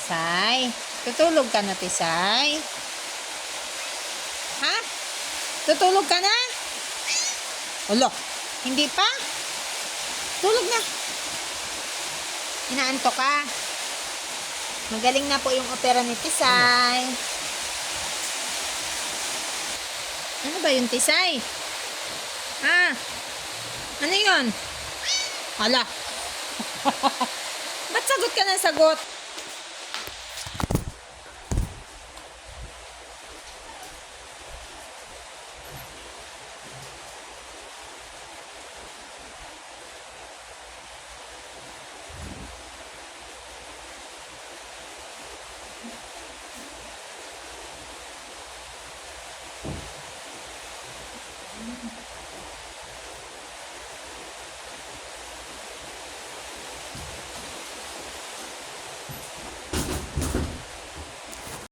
Tisay, tutulog ka na, Tisay? Ha? Tutulog ka na? Ulo, hindi pa? Tulog na. Inaantok ka. Magaling na po yung opera ni Tisay. Ano ba yung Tisay? Ah, ano yun? Hala. Ba't sagot ka ng sagot?